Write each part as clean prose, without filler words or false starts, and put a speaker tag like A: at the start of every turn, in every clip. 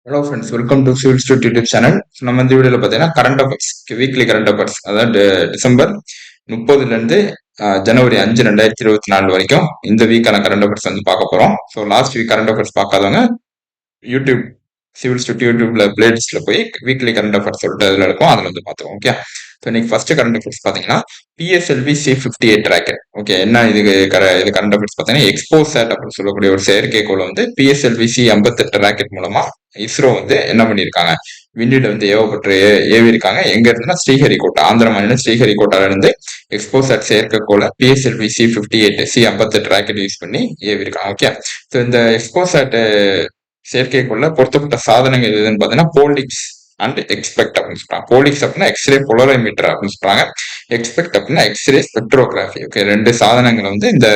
A: Hello friends, welcome to civil stood YouTube channel. நம்ம இந்த வீடியோவில் பார்த்தீங்கன்னா current affairs, weekly current affairs, அதாவது டிசம்பர் 30லேருந்து ஜனவரி 5 2024 வரைக்கும் இந்த வீக்கான கரண்ட் அஃபேர்ஸ் வந்து பார்க்க போகிறோம். So last week current affairs பார்க்காதவங்க யூடியூப் சிவில் ஸ்டூட் யூடியூப்ல பிளேலிஸ்ட்ல போய் வீக்லி கரண்ட் அஃபேர்ஸ் சொல்லிட்டு அதில் இருக்கும், அதில் வந்து பார்த்துக்கோங்க. ஓகே, ஸோ இன்னைக்கு ஃபர்ஸ்ட் கரண்ட் அஃபேர்ஸ் பார்த்தீங்கன்னா பிஎஸ்எல்வி C58 ராக்கெட். ஓகே, என்ன இது இது கரண்ட் அஃபேர்ஸ் பார்த்தீங்கன்னா எக்ஸ்போசாட் அப்படின்னு சொல்லக்கூடிய ஒரு செயற்கைக்கோளை வந்து பிஎஸ்எல்வி C58 ராக்கெட் மூலமா இஸ்ரோ வந்து என்ன பண்ணியிருக்காங்க, விண்ணில வந்து ஏவி இருக்காங்க. எங்க இருந்துன்னா ஸ்ரீஹரிகோட்டா, ஆந்திர மாநிலம் ஸ்ரீஹரிகோட்டால இருந்து எக்ஸ்போசாட் செயற்கைக்கோளை பிஎஸ்எல்வி C58 ராக்கெட் யூஸ் பண்ணி ஏவி இருக்காங்க. ஓகே, ஸோ இந்த எக்ஸ்போசாட் செயற்கைக்குள்ள பொருத்தப்பட்ட சாதனங்கள் எதுன்னு பார்த்தீங்கன்னா போலிக்ஸ் அண்ட் எக்ஸ்பெக்ட் அப்படின்னு சொல்றாங்க. போலிக்ஸ் அப்படின்னா எக்ஸ்ரே பொலரோமீட்டர் அப்படின்னு சொல்றாங்க. எக்ஸ்பெக்ட் அப்படின்னா எக்ஸ்ரே ஸ்பெக்ட்ரோகிராஃபி. ஓகே, ரெண்டு சாதனங்களை வந்து இந்த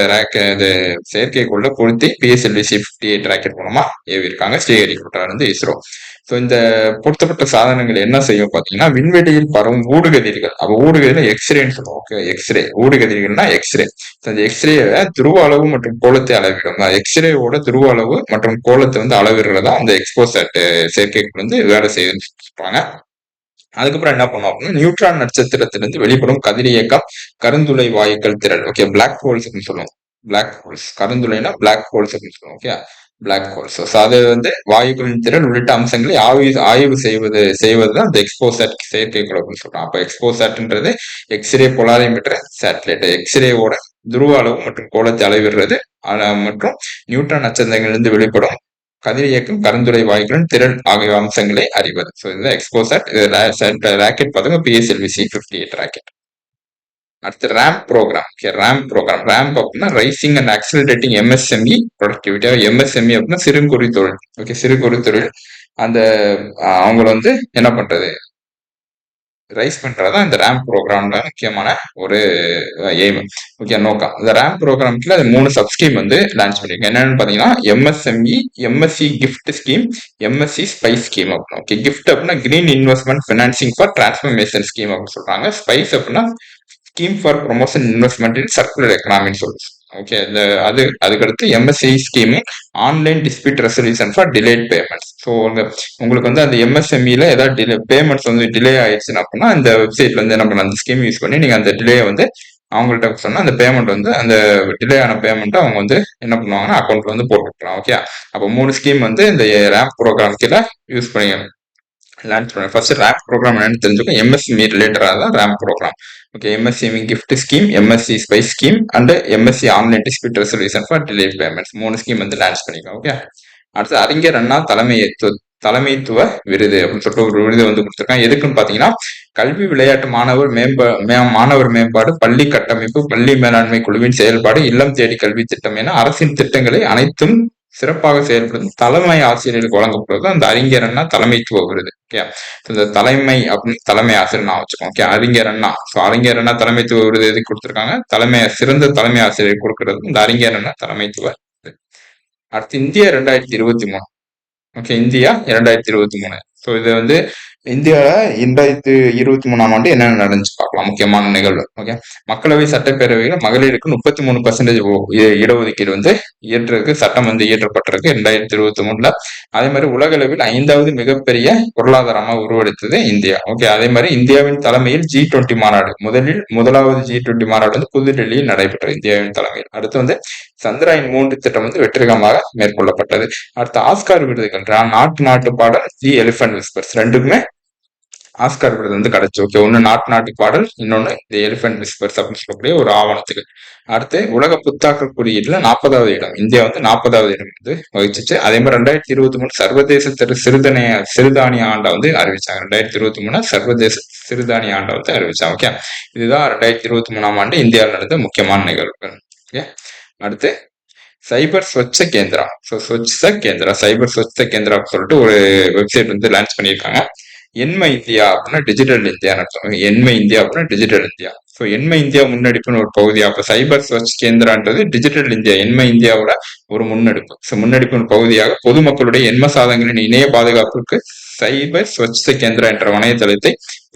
A: செயற்கைக்குள்ள பொருத்தி பிஎஸ்எல்வி C58 ராக்கெட் மூலமா ஏவி இருக்காங்க ஸ்ரீஹரிகோட்டால இருந்து இஸ்ரோ. ஸோ இந்த பொருத்தப்பட்ட சாதனங்கள் என்ன செய்யும் பார்த்தீங்கன்னா விண்வெளியில் பரவும் ஊடுகதிர்கள். அப்போ ஊடுகதிரில் எக்ஸ்ரேன்னு சொல்லுவோம். ஓகே, எக்ஸ்ரே ஊடுகதிர்கள்னா எக்ஸ்ரே. அந்த எக்ஸ்ரேவை துருவ அளவு மற்றும் கோலத்தை அளவிடும். எக்ஸ்ரேவோட துருவ அளவு மற்றும் கோலத்தை வந்து அளவிடுறதா அந்த எக்ஸ்போசாட் செயற்கைக்குள் வந்து வேலை செய்யுதுன்னு சொல்றாங்க. அதுக்கப்புறம் என்ன பண்ணுவோம் அப்படின்னா நியூட்ரான் நட்சத்திரத்திலிருந்து வெளிப்படும் கதிரியக்கம் கருந்துளை வாயுக்கள் திரள். ஓகே, பிளாக் ஹோல்ஸ் அப்படின்னு சொல்லுவோம். பிளாக் ஹோல்ஸ், கருந்துளைனா பிளாக் ஹோல்ஸ் அப்படின்னு சொல்லுவோம். Okay, black holes. அது வந்து வாயுக்களின் திறன் உள்ளிட்ட அம்சங்களை ஆய்வு செய்வதுதான் இந்த எக்ஸ்போசாட் செயற்கைக்கோள் அப்படின்னு சொல்றோம். அப்ப எக்ஸ்போசாட்ன்றது எக்ஸ்ரே பொலாரிமீட்டர் சேட்டலைட். எக்ஸ்ரேவோட துருவ அளவு மற்றும் கோலத்தை அளவிடுறது மற்றும் நியூட்ரான் நட்சத்திரங்களிலிருந்து வெளிப்படும் கதிரியக்கம் கருந்துளை வாயுக்களின் திறன் ஆகிய அம்சங்களை அறிவது. ஸோ இதுதான் எக்ஸ்போசாட். ராக்கெட் பார்த்தோங்க பிஎஸ்எல்வி C58 ராக்கெட். அடுத்து ரேம்ப் ப்ரோக்ராம். ரேம்ப் அப்படின்னா raising and accelerating MSME productivity. MSME அப்படின்னா சிறு குறு தொழில். ஓகே, சிறு குறு தொழில் அந்த அவங்கள வந்து என்ன பண்றது, ரைஸ் பண்றதா இந்த ரேம்ப் ப்ரோக்ராம்ல முக்கியமான ஒரு எய்ம். ஓகே, நோக்கம். இந்த ரேம்ப் ப்ரோக்ராம்ல 3 சப்ஸ்கீம் வந்து லான்ச் பண்ணிருக்கேன். என்னன்னு பாத்தீங்கன்னா MSME, MSC gift scheme, MSC spice scheme அப்படின்னு. ஓகே, கிஃப்ட் அப்படின்னா green investment financing for transformation scheme அப்படின்னு சொல்றாங்க. ஸ்பைஸ் அப்படின்னா scheme for promotion investment in circular எக்கனாமின்னு சொல்லுது. ஓகே, அதுக்கடுத்து MSC scheme online dispute resolution for delayed payments. So உங்களுக்கு வந்து அந்த எம்எஸ்எம்இல ஏதாவது பேமெண்ட்ஸ் வந்து டிலே ஆயிடுச்சுன்னா அப்படின்னா இந்த வெப்சைட்ல வந்து என்ன பண்ணலாம், அந்த ஸ்கீம் யூஸ் பண்ணி நீங்க அந்த டிலே வந்து அவங்கள்ட்ட சொன்னா அந்த பேமெண்ட் வந்து அந்த டிலே ஆன பேமெண்ட் அவங்க வந்து என்ன பண்ணுவாங்கன்னா அக்கௌண்ட்ல வந்து போட்டுக்கலாம். ஓகே, அப்போ 3 ஸ்கீம் வந்து இந்த ரேம்ப் ப்ரோக்ராம் கீழே யூஸ் பண்ணி லான்ச் பண்ணுவேன். ஃபர்ஸ்ட் ரேம்ப் ப்ரோக்ராம் என்னன்னு தெரிஞ்சுக்கும். எம்எஸ்எம்இ ரிலேட்டடாக தான் ramp programme. Okay, MSME gift scheme, MSC spice scheme and MSC online dispute resolution for delay payments 3 scheme வந்து லான்ச் பண்ணிக்கலாம். ஓகே, அடுத்து அறிஞர் அண்ணா தலைமைத்துவ விருது அப்படின்னு சொல்லிட்டு ஒரு விருது வந்து கொடுத்துருக்காங்க. எதுக்குன்னு பாத்தீங்கன்னா கல்வி விளையாட்டு மாணவர் மேம்பாடு, பள்ளி கட்டமைப்பு, பள்ளி மேலாண்மை குழுவின் செயல்பாடு, இல்லம் தேடி கல்வி திட்டம் என அரசின் திட்டங்களை அனைத்தும் சிறப்பாக செயல்படுத்தும் தலைமை ஆசிரியர்களுக்கு வழங்கப்படுவது அந்த அறிஞர் அண்ணா தலைமைத்துவ விருது. ஓகே, இந்த தலைமை அப்படின்னு தலைமை ஆசிரியர் நான் வச்சுக்கோங்க. ஓகே, அறிஞர் அண்ணா. ஸோ அறிஞர் அண்ணா தலைமைத்துவ விருது எதுக்கு கொடுத்துருக்காங்க, சிறந்த தலைமை ஆசிரியர் கொடுக்கறது இந்த அறிஞர் அண்ணா தலைமைத்துவ. அடுத்து இந்தியா 2023. Okay, India 2023. ஸோ இது வந்து இந்தியாவில் 2023ஆம் ஆண்டு என்னென்ன நடந்துச்சு பார்க்கலாம். முக்கியமான நிகழ்வு. ஓகே, மக்களவை சட்டப்பேரவையில் மகளிருக்கு 33% இடஒதுக்கீடு வந்து சட்டம் வந்து இயற்றப்பட்டிருக்கு 2023. அதே மாதிரி உலக அளவில் 5வது மிகப்பெரிய பொருளாதாரமாக உருவெடுத்தது இந்தியா. ஓகே, அதே மாதிரி இந்தியாவின் தலைமையில் G20 மாநாடு, முதலாவது G20 மாநாடு வந்து புதுடெல்லியில் நடைபெற்றது இந்தியாவின் தலைமையில். அடுத்து வந்து சந்திராயன் 3 திட்டம் வந்து வெற்றிகரமாக மேற்கொள்ளப்பட்டது. அடுத்து ஆஸ்கார் விருதுகள், நாட்டு பாடல், தி எலிஃபன்ட் விஸ்பர்ஸ், ரெண்டுக்குமே ஆஸ்கார் விருது வந்து கிடைச்சு. ஓகே, ஒன்னு நாட்டு பாடல், இன்னொன்னு தி எலிஃபன்ட் விஸ்பர்ஸ் அப்படின்னு சொல்லக்கூடிய ஒரு ஆவணத்துக்கு. அடுத்து உலக புத்தாக்க குறியீடுல 40வது இடம், இந்தியா வந்து 40வது இடம் வந்து வகிச்சிச்சு. அதே மாதிரி 2023 சர்வதேச சிறுதானிய ஆண்டை வந்து அறிவிச்சாங்க. 2023 சர்வதேச சிறுதானிய ஆண்டை வந்து அறிவிச்சாங்க. ஓகே, இதுதான் 2023ஆம் ஆண்டு இந்தியாவில் நடந்த முக்கியமான நிகழ்வுகள். ஓகே, அடுத்து சைபர் ஸ்வச்ச கேந்திரா. சைபர் ஸ்வச்ச கேந்திரா சொல்லிட்டு ஒரு வெப்சைட் வந்து லான்ச் பண்ணியிருக்காங்க. என்மை இந்தியா அப்படின்னா டிஜிட்டல் இந்தியான்னு அர்த்தம். என்மை இந்தியா அப்படின்னா டிஜிட்டல் இந்தியா. ஸோ என்மை இந்தியா முன்னெடுப்புன்னு ஒரு பகுதியா. அப்போ சைபர் ஸ்வச் கேந்திரான்றது டிஜிட்டல் இந்தியா, என்மை இந்தியாவோட ஒரு முன்னெடுப்பு. ஸோ முன்னெடுப்பின் பகுதியாக பொதுமக்களுடைய எண்ம சாதனங்களின் இணைய பாதுகாப்புக்கு சைபர் ஸ்வச்ச கேந்திரா என்ற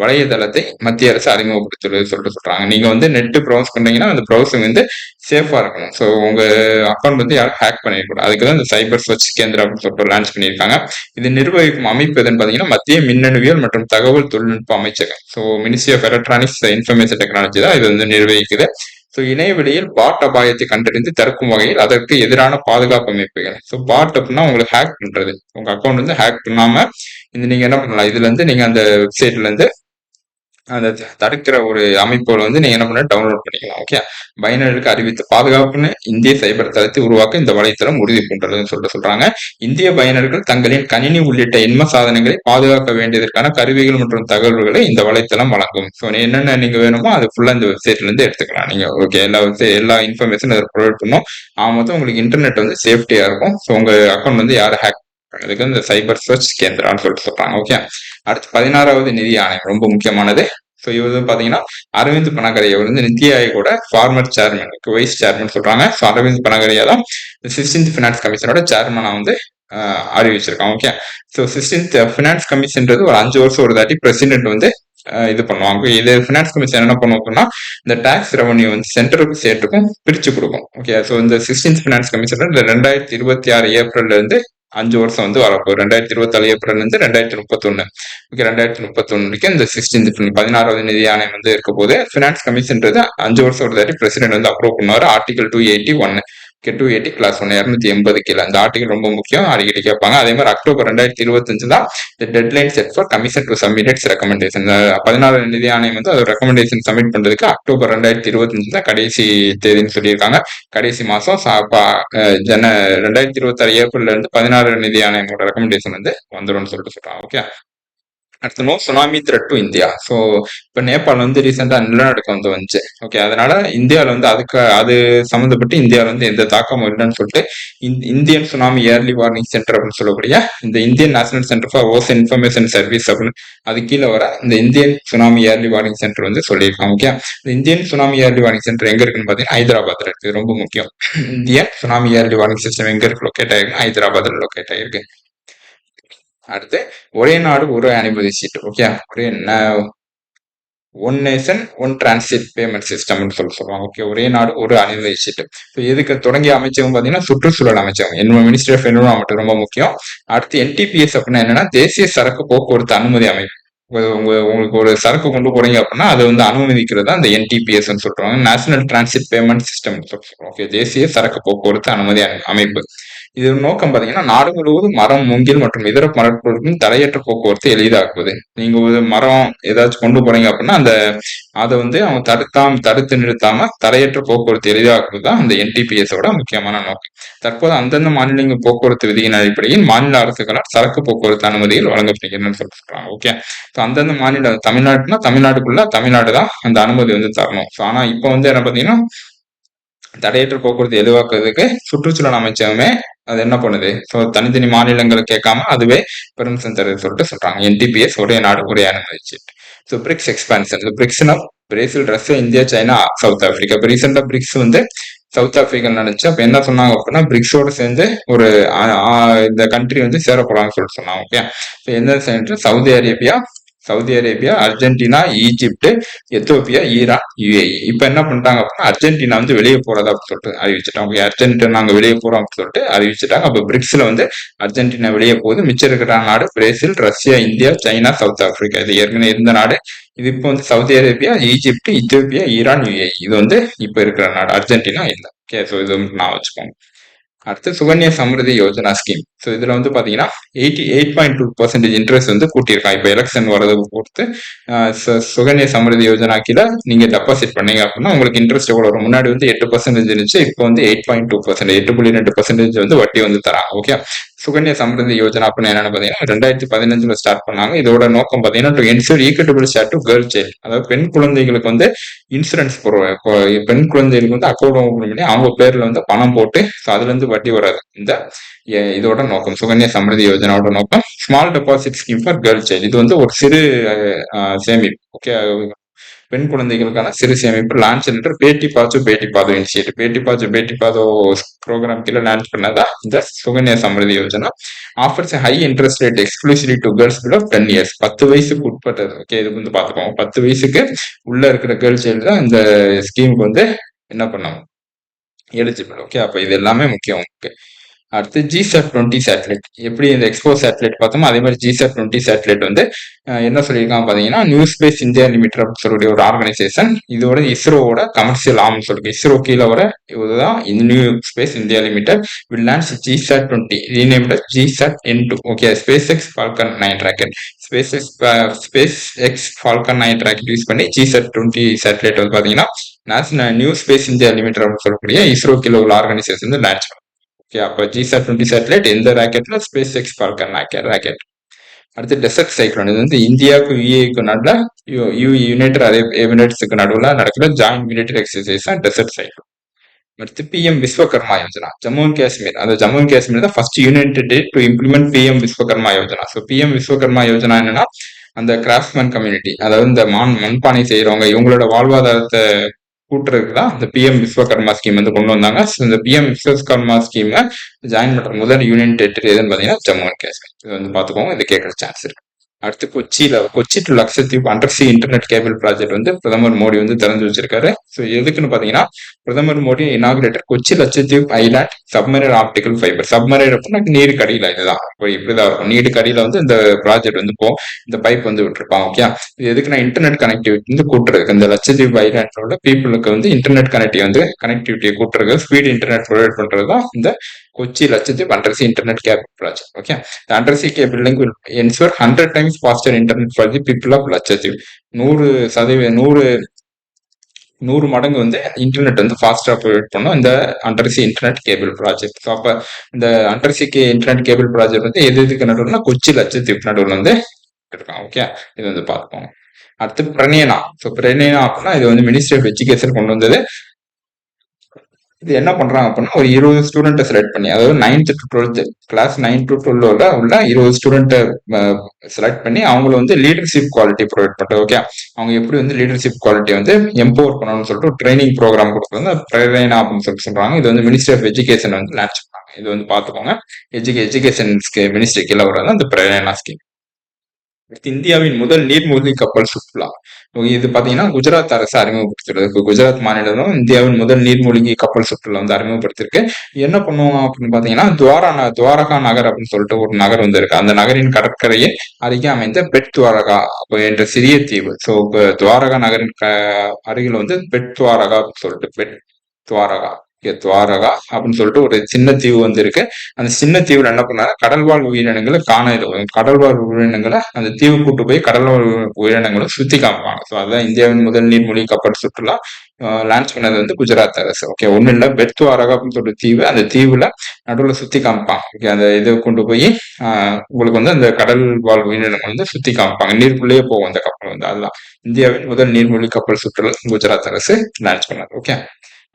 A: வலைதளத்தை மத்திய அரசு அறிமுகப்படுத்தியுள்ளது சொல்லிட்டு சொல்றாங்க. நீங்க வந்து நெட் ப்ரௌஸ் பண்றீங்கன்னா அந்த ப்ரௌசிங் வந்து சேஃபா இருக்கணும். ஸோ உங்க அக்கௌண்ட் வந்து யாரும் ஹேக் பண்ணிடக்கூடாது. அதுக்கு தான் இந்த சைபர் ஸ்வச் கேந்திரா அப்படின்னு சொல்லிட்டு லான்ச் பண்ணியிருக்காங்க. இது நிர்வகிக்கும் அமைப்பு எதுன்னு பார்த்தீங்கன்னா மத்திய மின்னணுவியல் மற்றும் தகவல் தொழில்நுட்ப அமைச்சகம். So ministry of electronics information technology தான் இது வந்து நிர்வகிக்குது. ஸோ இணையவெளியில் பாட் அபாயத்தை கண்டறிந்து தடுக்கும் வகையில் அதற்கு எதிரான பாதுகாப்பு அமைப்புகள். ஸோ பாட் அப்படின்னா உங்களுக்கு ஹேக் பண்றது, உங்க அக்கௌண்ட் வந்து ஹேக் பண்ணாம இந்த நீங்க என்ன பண்ணலாம், இதுல இருந்து நீங்க அந்த வெப்சைட்ல இருந்து அந்த தடுக்கிற ஒரு அமைப்புகளை வந்து நீங்க என்ன பண்ண டவுன்லோட் பண்ணிக்கலாம். ஓகே, பயனருக்கு அறிவித்த பாதுகாப்புன்னு இந்திய சைபர் தளத்தை உருவாக்க இந்த வலைத்தளம் உறுதி பூண்டுள்ளதுன்னு சொல்லிட்டு சொல்றாங்க. இந்திய பயனர்கள் தங்களின் கணினி உள்ளிட்ட எண்ம சாதனங்களை பாதுகாக்க வேண்டியதற்கான கருவிகள் மற்றும் தகவல்களை இந்த வலைத்தளம் வழங்கும். ஸோ என்னென்ன நீங்க வேணுமோ அது ஃபுல்லா இந்த வெப்சைட்ல இருந்து எடுத்துக்கலாம் நீங்க. ஓகே, எல்லா இன்ஃபர்மேஷன் அதை ப்ரொவைட் பண்ணும். மொத்தம் உங்களுக்கு இன்டர்நெட் வந்து சேஃப்டியா இருக்கும். ஸோ உங்க அக்கௌண்ட் வந்து யாரும் ஹேக் அதுக்கு இந்த சைபர் சர்ச் கேந்திரான்னு சொல்லிட்டு சொல்றாங்க. ஓகே, அடுத்து 16வது நிதி ஆணையம் ரொம்ப முக்கியமானது. ஸோ இவர் பாத்தீங்கன்னா அரவிந்த் பனகரியா வந்து நித்தி ஆயோகோட ஃபார்மர் சேர்மன், வைஸ் சேர்மன் சொல்றாங்க. ஸோ அரவிந்த் பனகரியா தான் 16th ஃபினான்ஸ் கமிஷனோட சேர்மனா வந்து அறிவிச்சிருக்காங்க. ஓகே, ஸோ 16th ஃபினான்ஸ் கமிஷன்றது ஒரு 5 வருஷம் ஒரு தாட்டி பிரசிடென்ட் வந்து இது பண்ணுவாங்க. இது ஃபினான்ஸ் கமிஷன் என்ன பண்ணுவோம் அப்படின்னா இந்த டாக்ஸ் ரெவன்யூ வந்து சென்ட்ரலுக்கும் ஸ்டேட்டுக்கும் பிரிச்சு கொடுக்கும். ஓகே, ஸோ இந்த 16th ஃபினான்ஸ் கமிஷன் 2026 ஏப்ரல்ல இருந்து 5 வருஷம் வந்து வரப்போ 2024 ஏப்ரல் இருந்து 2031. ஓகே, 2031 வரைக்கும் இந்த 16வது நிதி ஆணையம் வந்து இருக்க போது ஃபினான்ஸ் கமிஷன்றது 5 வருஷம் ஒரு தாட்டி பிரசிடென்ட் வந்து அப்ரூவ் பண்ணுவார். ஆர்டிகல் 281 280 கிளாஸ் 1 280 கீழே இந்த ஆர்டிகல் ரொம்ப முக்கியம், அடிக்கடி கேட்பாங்க. அதே மாதிரி அக்டோபர் 2025 தான் deadline set for commission to submit it's recommendation. 16 நிதி ஆணையம் வந்து அது ரெக்கமெண்டேஷன் சப்மிட் பண்றதுக்கு அக்டோபர் 2025 தான் கடைசி தேதின்னு சொல்லியிருக்காங்க. கடைசி மாசம் 2026 ஏப்ரல்ல இருந்து 16 நிதி ஆணையமோட ரெக்கமெண்டேஷன் வந்து வந்துடும் சொல்லிட்டு சொல்றாங்க. ஓகே, அடுத்த no tsunami threat to India. So இப்போ நேபாள் வந்து ரீசெண்டாக நிலநடுக்கம் வந்து வந்துச்சு. ஓகே, அதனால இந்தியாவில் வந்து அது சம்மந்தப்பட்டு இந்தியாவில் வந்து எந்த தாக்கமும் இல்லைன்னு சொல்லிட்டு Indian tsunami early warning centre அப்படின்னு சொல்லக்கூடிய இந்த Indian national centre for ocean information service அப்படின்னு அது கீழே வர இந்த Indian tsunami early warning centre வந்து சொல்லியிருக்காங்க. ஓகே, இந்த Indian tsunami early warning centre எங்க இருக்குன்னு பார்த்தீங்கன்னா ஹைதராபாத்ல இருக்கு. ரொம்ப முக்கியம், Indian tsunami early warning system எங்க இருக்கு லொக்கேட் ஆயிருக்கு, ஹைதராபாத்ல லொக்கேட் ஆயிருக்கு. அடுத்து ஒரே நாடு ஒரு அனுமதி சீட்டு. Okay, one nation one transit payment சிஸ்டம்னு சொல்லுவாங்க. ஓகே, ஒரே நாடு ஒரு அனுமதி சீட்டு. ஸோ இதுக்கு தொடங்கிய அமைச்சகம் பார்த்தீங்கன்னா சுற்றுச்சூழல் அமைச்சகம், மினிஸ்ட்ரி ஆஃப் என்விரான்மெண்ட் ரொம்ப முக்கியம். அடுத்து NTPS அப்படின்னா என்னன்னா தேசிய சரக்கு போக்குவரத்து அனுமதி அமைப்பு. உங்களுக்கு ஒரு சரக்கு கொண்டு போறீங்க அப்படின்னா அது வந்து அனுமதிக்கிறது தான் இந்த NTPS சொல்றாங்க, national transit payment system. Okay, தேசிய சரக்கு போக்குவரத்து அனுமதி அமைப்பு. இது நோக்கம் பாத்தீங்கன்னா நாடு முழுவதும் மரம், மூங்கில் மற்றும் இதர மரப்பொருட்களின் தடையற்ற போக்குவரத்து எளிதாக்குவது. நீங்க ஒரு மரம் ஏதாச்சும் கொண்டு போறீங்க அப்படின்னா அதை வந்து அவங்க தடுத்து நிறுத்தாம தடையற்ற போக்குவரத்து எளிதாக்குவது தான் இந்த NTPS ஓட முக்கியமான நோக்கம். தற்போது அந்தந்த மாநில போக்குவரத்து விதியின் அடிப்படையில் மாநில அரசுகளால் சரக்கு போக்குவரத்து அனுமதிகள் வழங்கப்படுகிறதுன்னு சொல்றாங்க. ஓகே, ஸோ அந்தந்த மாநில தமிழ்நாடுனா தமிழ்நாட்டுக்குள்ள தமிழ்நாடு தான் அந்த அனுமதி வந்து தரணும். ஸோ ஆனா இப்போ வந்து என்ன பாத்தீங்கன்னா தடையற்ற போக்குவரத்து எளிவாக்குறதுக்கு சுற்றுச்சூழல் அமைச்சகமே அது என்ன பண்ணுது, ஸோ தனித்தனி மாநிலங்களை கேட்காம அதுவே பெர்மிஷன் தருது சொல்லிட்டு சொல்றாங்க. NTPS ஒரே நாடு ஒரே அனுமதி. ஸோ பிரிக்ஸ் எக்ஸ்பான்ஷன், பிரிக்ஸ்னா Brazil, Russia, India, China, South Africa. இப்போ ரீசெண்டா பிரிக்ஸ் வந்து சவுத் ஆப்பிரிக்கா நடந்துச்சு. அப்ப என்ன சொன்னாங்க அப்படின்னா பிரிக்ஸோட சேர்ந்து ஒரு இந்த கண்ட்ரி வந்து சேர போறாங்கன்னு சொல்லிட்டு சொன்னாங்க. ஓகே, எந்த centre Saudi Arabia, Argentina, Egypt, Ethiopia, Iran, UAE. இப்ப என்ன பண்ணிட்டாங்க அப்படின்னா அர்ஜென்டினா வந்து வெளியே போறதா அப்படின்னு சொல்லிட்டு அறிவிச்சுட்டாங்க. அர்ஜென்டினா நாங்க வெளியே போறோம் அப்படின்னு சொல்லிட்டு அறிவிச்சுட்டாங்க. அப்ப பிரிக்ஸ்ல வந்து அர்ஜென்டினா வெளியே போகுது. மிச்சம் இருக்கிற நாடு Brazil, Russia, India, China, South Africa. இது ஏற்கனவே இருந்த நாடு. இது இப்போ வந்து Saudi Arabia, Egypt, Ethiopia, Iran, UAE. இது வந்து இப்ப இருக்கிற நாடு. அர்ஜென்டினா இல்லை. ஓகே, ஸோ இது நான் வச்சுக்கோங்க. அடுத்து சுகன்யா சமிருதி யோஜனா ஸ்கீம். ஸோ இதுல வந்து பாத்தீங்கன்னா 88.2% இன்ட்ரெஸ்ட் வந்து கூட்டியிருக்காங்க. இப்போ எலெக்ஷன் வரதை பொறுத்து சுகன்யா சமிருதி யோஜனா கீழே நீங்க டெபாசிட் பண்ணீங்க அப்படின்னா உங்களுக்கு இன்ட்ரெஸ்ட் எவ்வளவு வரும். முன்னாடி வந்து 8% இருந்துச்சு, இப்போ வந்து 8.2%, 8.2% வந்து வட்டி வந்து தராங்க. ஓகே, சுகன்யா சமிருதி யோஜனா அப்படின்னு என்னன்னு பாத்தீங்கன்னா 2015 ஸ்டார்ட் பண்ணாங்க. இதோட நோக்கம் பாத்தீங்கன்னா to ensure equitable share to girl child. அதாவது பெண் குழந்தைகளுக்கு வந்து இன்சூரன்ஸ் போடுவாங்க. இப்போ பெண் குழந்தைகளுக்கு வந்து அக்கௌண்ட் ஓபன் பண்ணி அவங்க பேர்ல வந்து பணம் போட்டு அதுல இருந்து வட்டி வராது. இதோட நோக்கம் சுகன்யா சமிருதி யோஜனாவோட நோக்கம். Small deposit scheme for girl child. இது வந்து ஒரு சிறு சேமிப்பு. ஓகே, பெண் குழந்தைகளுக்கான சிறு சேமிப்பு லான்ச் சென்டர் பேட்டி பாதோ இனிஷியேட்டிவ் பேட்டி பாதோ ப்ரோக்ராம் கீழே லான்ச் பண்ணதா இந்த Sukanya Samriddhi Yojana. Offers high interest rate exclusively to girls below 10 years. 10 வயசுக்கு உட்பட்டது. ஓகே, இது வந்து பார்த்துக்கோங்க. 10 வயசுக்கு உள்ள இருக்கிற கேர்ள்ஸ் சைல்டு தான் இந்த ஸ்கீமுக்கு வந்து என்ன பண்ணணும், எலிஜிபிள். ஓகே, அப்ப இது எல்லாமே முக்கியம். ஓகே, அடுத்து GSAT-20 சேட்டலைட். எப்படி இந்த எக்ஸ்போ சேட்டலைட் பார்த்தோமோ அதே மாதிரி GSAT-20 சேட்டலைட் வந்து என்ன சொல்லியிருக்காங்க பார்த்தீங்கன்னா, நியூ ஸ்பேஸ் இந்தியா லிமிடெட் அப்படின்னு சொல்லக்கூடிய ஒரு ஆர்கனைசேஷன், இதோட இஸ்ரோவோட கமர்ஷியல் ஆர்ம் சொல்லிருக்கு. இஸ்ரோ கீழே வர இதுதான் இந்த new space India limited will launch GSAT-20 renamed GSAT-N2. Okay, space X Falcon 9 rocket space X Falcon 9 rocket use பண்ணி GSAT-20 சேட்டலைட் வந்து பார்த்தீங்கன்னா national new space India limited அப்படின்னு சொல்லக்கூடிய இஸ்ரோ கீழே உள்ள ஆர்கனைசேஷன் வந்து லான்ச் பண்ணும். ஓகே, அப்போ GSAT-20 சேட்டலைட் எந்த ராக்கெட்ல, ஸ்பேஸ் எக்ஸ் ஃபால்கன் ராக்கெட். அடுத்து டெசர்ட் சைக்ளோன். இது வந்து இந்தியாவுக்கு யுஏக்கு நடுவில் யுனைடெட் அரேப் எமிரேட்ஸுக்கு நடுவில் நடக்கிற ஜாயிண்ட் மிலிட்டரி எக்ஸசைஸ் தான் டெசர்ட் சைக்ளோன். அடுத்து பிஎம் விஸ்வகர்மா யோஜனா. ஜம்மு அண்ட் காஷ்மீர், அந்த ஜம்மு அண்ட் காஷ்மீர் தான் first union territory to implement PM Vishwakarma Yojana. So PM Vishwakarma Yojana என்னன்னா, அந்த கிராஃப்ட்மேன் கம்யூனிட்டி, அதாவது இந்த மண்பானை செய்யறவங்க, இவங்களோட வாழ்வாதாரத்தை கூட்டுறதுக்கு தான் இந்த பிஎம் விஸ்வகர்மா ஸ்கீம் வந்து கொண்டு வந்தாங்க. ஸோ இந்த பிஎம் விஸ்வகர்மா ஸ்கீம்ல ஜாயின் பண்ற முதல் யூனியன் டெரிட்டரி எதுன்னு பார்த்தீங்கன்னா ஜம்மு அண்ட் காஷ்மீர். இது வந்து பார்த்துக்கோங்க, இது கேட்கற சான்ஸ் இருக்கு. அடுத்து Kochi to Lakshadweep undersea internet cable project வந்து பிரதமர் மோடி வந்து திறந்து வச்சிருக்காரு. ஸோ எதுக்குன்னு பாத்தீங்கன்னா, பிரதமர் Modi inaugurated Kochi Lakshadweep island submarine optical fibre. Submarine அப்படின்னா நீருக்கு அடியில, இதுதான் இப்படிதான் இருக்கும். நீருக்கு அடியில வந்து இந்த ப்ராஜெக்ட் வந்து இந்த பைப் வந்து விட்டுருப்பாங்க. ஓகே, இது எதுக்குன்னா இன்டர்நெட் கனெக்டிவிட்டி வந்து கூட்டுறதுக்கு, இந்த லட்சத்தீப் ஐலாண்டோட பீப்புளுக்கு வந்து இன்டர்நெட் கனெக்டிவிட்டியை கூட்டுறது, ஸ்பீட் இன்டர்நெட் ப்ரொவைட் பண்றதுதான் இந்த Kochi Lakshadweep undersea internet cable project. Okay, the undersea cable link will ensure 100 times faster internet for the people of Lakshadweep. 100 மடங்கு வந்து இன்டர்நெட் வந்து ஃபாஸ்டா ப்ரொவைட் பண்ணும் இந்த undersea internet cable project. So அப்ப இந்த அண்டர்சி இன்டர்நெட் கேபிள் ப்ராஜெக்ட் வந்து எதுக்கு நடுவுலனா கொச்சி லட்சத்தீப் நடுவில் வந்து இருக்கான். ஓகே, இது வந்து பார்ப்போம். அடுத்து பிரணேனா. ஸோ பிரணேனா அப்படின்னா இது வந்து மினிஸ்ட்ரி ஆஃப் எஜுகேஷன் கொண்டு வந்தது. இது என்ன பண்றாங்க அப்படின்னா, ஒரு 20 ஸ்டூடெண்ட்டை செலக்ட் பண்ணி, அதாவது 9th to 12th class 9 to 12 உள்ள 20 ஸ்டூடெண்ட்டை செலக்ட் பண்ணி அவங்கள வந்து லீடர்ஷிப் குவாலிட்டி ப்ரொவைட் பண்றது. ஓகே, அவங்க எப்படி வந்து லீடர்ஷிப் குவாலிட்டி வந்து எம்பவர் பண்ணணும்னு சொல்லிட்டு ஒரு ட்ரைனிங் ப்ரோக்ராம் கொடுக்குறது பிரேரணா அப்படின்னு சொல்றாங்க. இது வந்து மினிஸ்ட்ரி ஆஃப் எஜுகேஷன் வந்து லான்ச் பண்ணாங்க. இது வந்து பார்த்துக்கோங்க, எஜுகேஷன் மினிஸ்ட்ரி கீழே வர்றது அந்த பிரேரணா ஸ்கீம். இந்தியாவின் முதல் நீர்மூழ்கி கப்பல் சுற்றுலா. இது பாத்தீங்கன்னா குஜராத் அரசு அறிமுகப்படுத்திருக்கு. குஜராத் மாநிலம் இந்தியாவின் முதல் நீர்மூழ்கி கப்பல் சுற்றுலா வந்து அறிமுகப்படுத்திருக்கு. என்ன பண்ணுவோம் அப்படின்னு பாத்தீங்கன்னா, துவாரகா நகர் அப்படின்னு சொல்லிட்டு ஒரு நகர் வந்து இருக்கு. அந்த நகரின் கடற்கரையை அருகே அமைந்த பெட் துவாரகா என்ற சிறிய தீவு. ஸோ துவாரகா நகரின் அருகில் வந்து பெட் துவாரகா அப்படின்னு சொல்லிட்டு துவாரகா அப்படின்னு சொல்லிட்டு ஒரு சின்ன தீவு வந்து இருக்கு. அந்த சின்ன தீவுல என்ன பண்ணாங்க, கடல்வாழ் உயிரினங்களை கடல்வாழ் உயிரினங்களை அந்த தீவு கூட்டு போய் கடல்வாழ் உயிரினங்களை சுத்தி காமிப்பாங்க. ஸோ அதுதான் இந்தியாவின் முதல் நீர்மூழ்கி கப்பல் சுற்றுலா லான்ச் பண்ணது வந்து குஜராத் அரசு. ஓகே, ஒண்ணு இல்ல, பெட்துவாரகா அப்படின்னு சொல்லிட்டு தீவு, அந்த தீவுல நடுவில் சுத்தி காமிப்பாங்க. ஓகே, அந்த இதை கொண்டு போய் உங்களுக்கு வந்து அந்த கடல் வாழ் உயிரினங்கள் வந்து சுத்தி காமிப்பாங்க. நீருக்குள்ளேயே போகும் அந்த கப்பல் வந்து. அதுதான் இந்தியாவின் முதல் நீர்மூழ்கி கப்பல் சுற்றுலா குஜராத் அரசு லான்ச் பண்ணது. ஓகே,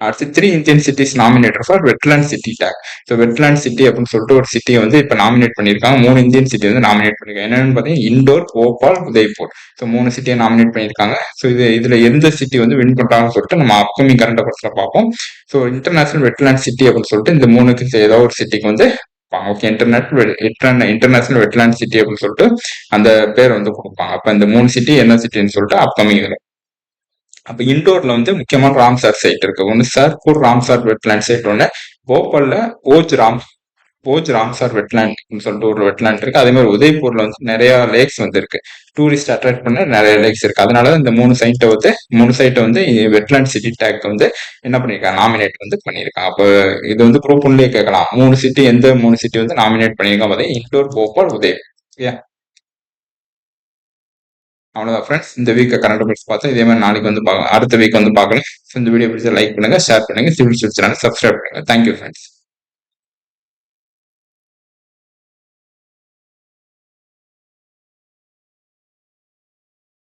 A: அடுத்து 3 Indian cities nominated for wetland city take. So wetland city அப்படின்னு சொல்லிட்டு ஒரு சிட்டியை வந்து இப்போ நாமினேட் பண்ணியிருக்காங்க. 3 இந்தியன் சிட்டி வந்து நாமினேட் பண்ணிருக்காங்க. என்னன்னு பார்த்தீங்கன்னா இண்டோர், போபால், உதய்பூர். ஸோ 3 சிட்டியை நாமினேட் பண்ணியிருக்காங்க. ஸோ இதுல எந்த சிட்டி வந்து வின் பண்றாங்கன்னு சொல்லிட்டு நம்ம அப்கமிங் கரண்ட் அஃபேர்ஸ்ல பார்ப்போம். ஸோ இன்டர்நேஷனல் வெட்லாண்ட் சிட்டி அப்படின்னு சொல்லிட்டு இந்த 3க்கு ஏதாவது ஒரு சிட்டிக்கு வந்து ஓகே, இன்டர்நேஷனல் வெட்லாண்ட் சிட்டி அப்படின்னு சொல்லிட்டு அந்த பேர் வந்து கொடுப்பாங்க. அப்ப இந்த 3 சிட்டி என்ன சிட்டின்னு சொல்லிட்டு அப்கமிங் இதுல. அப்ப இண்டோர்ல வந்து முக்கியமான ராம்சார் சைட் இருக்கு. ஒன்னு சர்பூர் ராம்சார் வெட்லாண்ட் சைட், ஒன்னு போபால்ல போஜ் ராம்சார் வெட்லாண்ட் சொல்லிட்டு ஒரு வெட்லாண்ட் இருக்கு. அதே மாதிரி உதய்பூர்ல வந்து நிறைய லேக்ஸ் வந்து இருக்கு. டூரிஸ்ட் அட்ராக்ட் பண்ண நிறைய லேக்ஸ் இருக்கு. அதனால இந்த 3 சைட்டை வந்து வெட்லாண்ட் சிட்டி டேக் வந்து என்ன பண்ணிருக்காங்க, நாமினேட் வந்து பண்ணிருக்காங்க. அப்ப இது வந்து குரூப் ஒன்லயே கேட்கலாம், 3 சிட்டி எந்த 3 சிட்டி வந்து நாமினேட் பண்ணிருக்காங்க பார்த்தீங்கன்னா இண்டோர், போபால், உதய்பூர். ஓகே, அவ்வளோதான் ஃப்ரெண்ட்ஸ். இந்த வீக் கரண்ட் அஃபேர்ஸ் பார்த்தா இதே மாதிரி நாளைக்கு வந்து பார்க்கலாம், அடுத்த வீக் வந்து பார்க்கலாம். இந்த வீடியோ பிடிச்சா லைக் பண்ணுங்க, ஷேர் பண்ணுங்க, சிவில் சேனல் சப்ஸ்கிரைப் பண்ணுங்க. Thank you friends.